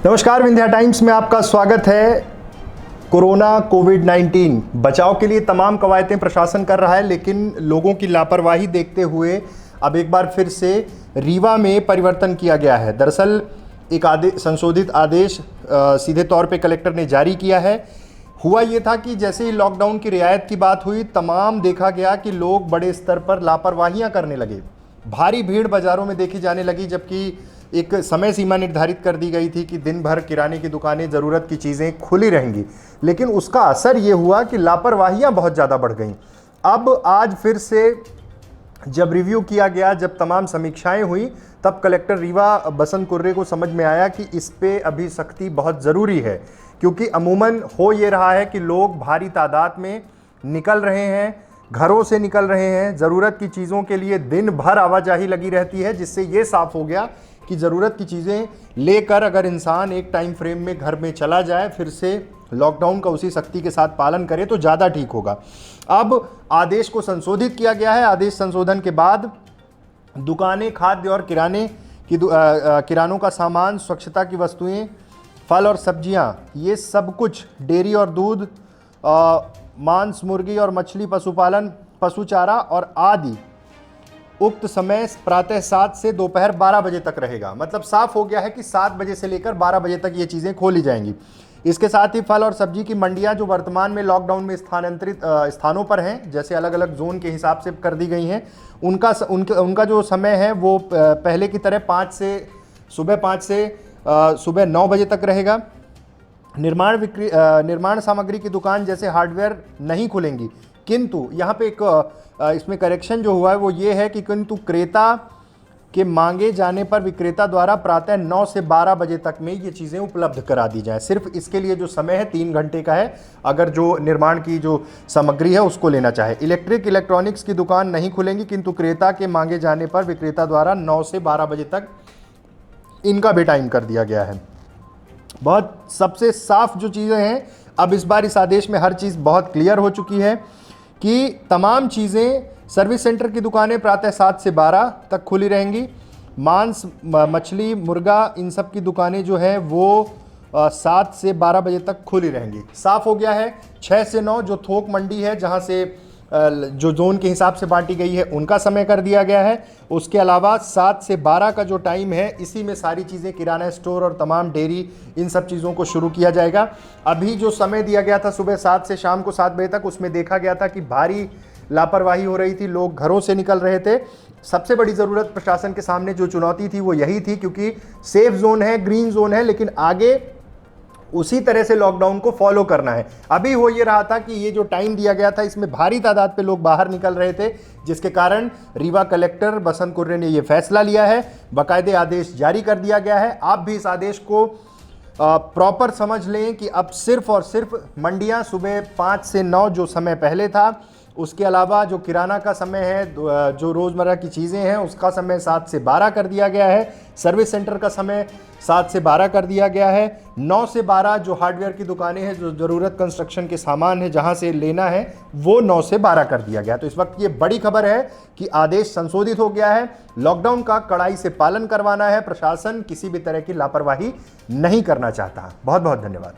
नमस्कार, विंध्या टाइम्स में आपका स्वागत है। कोरोना कोविड-19 बचाव के लिए तमाम कवायदें प्रशासन कर रहा है, लेकिन लोगों की लापरवाही देखते हुए अब एक बार फिर से रीवा में परिवर्तन किया गया है। दरअसल एक संशोधित आदेश सीधे तौर पे कलेक्टर ने जारी किया है। हुआ ये था कि जैसे ही लॉकडाउन की रियायत की बात हुई, तमाम देखा गया कि लोग बड़े स्तर पर लापरवाहियां करने लगे। भारी भीड़ बाजारों में देखी जाने लगी, जबकि एक समय सीमा निर्धारित कर दी गई थी कि दिन भर किराने की दुकानें, ज़रूरत की चीज़ें खुली रहेंगी, लेकिन उसका असर ये हुआ कि लापरवाहियां बहुत ज़्यादा बढ़ गईं। अब आज फिर से जब रिव्यू किया गया, जब तमाम समीक्षाएं हुई, तब कलेक्टर रीवा बसंत कुर्रे को समझ में आया कि इस पे अभी सख्ती बहुत ज़रूरी है, क्योंकि अमूमन हो ये रहा है कि लोग भारी तादाद में निकल रहे हैं, घरों से निकल रहे हैं, ज़रूरत की चीज़ों के लिए दिन भर आवाजाही लगी रहती है, जिससे ये साफ़ हो गया कि ज़रूरत की चीज़ें लेकर अगर इंसान एक टाइम फ्रेम में घर में चला जाए, फिर से लॉकडाउन का उसी सख्ती के साथ पालन करे तो ज़्यादा ठीक होगा। अब आदेश को संशोधित किया गया है। आदेश संशोधन के बाद दुकानें, खाद्य और किरानों का सामान, स्वच्छता की वस्तुएं, फल और सब्जियां, ये सब कुछ, डेयरी और दूध, मांस, मुर्गी और मछली, पशुपालन, पशु चारा और आदि उक्त समय प्रातः 7 से दोपहर 12 बजे तक रहेगा। मतलब साफ हो गया है कि 7 बजे से लेकर 12 बजे तक ये चीज़ें खोली जाएंगी। इसके साथ ही फल और सब्जी की मंडियां जो वर्तमान में लॉकडाउन में स्थानांतरित स्थानों पर हैं, जैसे अलग अलग जोन के हिसाब से कर दी गई हैं, उनका जो समय है वो पहले की तरह सुबह 5 से सुबह 9 बजे तक रहेगा। निर्माण सामग्री की दुकान जैसे हार्डवेयर नहीं खुलेंगी, किंतु यहाँ पे एक इसमें करेक्शन जो हुआ है वो ये है कि किंतु क्रेता के मांगे जाने पर विक्रेता द्वारा प्रातः 9 से 12 बजे तक में ये चीज़ें उपलब्ध करा दी जाएं। सिर्फ इसके लिए जो समय है 3 घंटे का है, अगर जो निर्माण की जो सामग्री है उसको लेना चाहे। इलेक्ट्रॉनिक्स की दुकान नहीं खुलेंगी, किंतु क्रेता के मांगे जाने पर विक्रेता द्वारा 9 से 12 बजे तक इनका भी टाइम कर दिया गया है। बहुत सबसे साफ जो चीज़ें हैं, अब इस बार इस आदेश में हर चीज़ बहुत क्लियर हो चुकी है कि तमाम चीज़ें, सर्विस सेंटर की दुकानें प्रातः 7 से 12 तक खुली रहेंगी। मांस, मछली, मुर्गा, इन सब की दुकानें जो है वो 7 से 12 बजे तक खुली रहेंगी। साफ़ हो गया है। 6 से 9 जो थोक मंडी है, जहां से जो जोन के हिसाब से बांटी गई है, उनका समय कर दिया गया है। उसके अलावा 7 से 12 का जो टाइम है, इसी में सारी चीज़ें, किराना स्टोर और तमाम डेयरी, इन सब चीज़ों को शुरू किया जाएगा। अभी जो समय दिया गया था सुबह 7 से शाम को 7 बजे तक, उसमें देखा गया था कि भारी लापरवाही हो रही थी, लोग घरों से निकल रहे थे। सबसे बड़ी ज़रूरत प्रशासन के सामने जो चुनौती थी वो यही थी, क्योंकि सेफ जोन है, ग्रीन जोन है, लेकिन आगे उसी तरह से लॉकडाउन को फॉलो करना है। अभी हो ये रहा था कि ये जो टाइम दिया गया था, इसमें भारी तादाद पे लोग बाहर निकल रहे थे, जिसके कारण रीवा कलेक्टर बसंत कुर्रे ने ये फैसला लिया है। बाकायदे आदेश जारी कर दिया गया है। आप भी इस आदेश को प्रॉपर समझ लें कि अब सिर्फ और सिर्फ मंडियां सुबह 5 से 9 जो समय पहले था, उसके अलावा जो किराना का समय है, जो रोज़मर्रा की चीज़ें हैं, उसका समय 7 से 12 कर दिया गया है। सर्विस सेंटर का समय 7 से 12 कर दिया गया है। 9 से 12 जो हार्डवेयर की दुकानें हैं, जो ज़रूरत कंस्ट्रक्शन के सामान है, जहां से लेना है, वो 9 से 12 कर दिया गया। तो इस वक्त ये बड़ी खबर है कि आदेश संशोधित हो गया है। लॉकडाउन का कड़ाई से पालन करवाना है। प्रशासन किसी भी तरह की लापरवाही नहीं करना चाहता। बहुत बहुत धन्यवाद।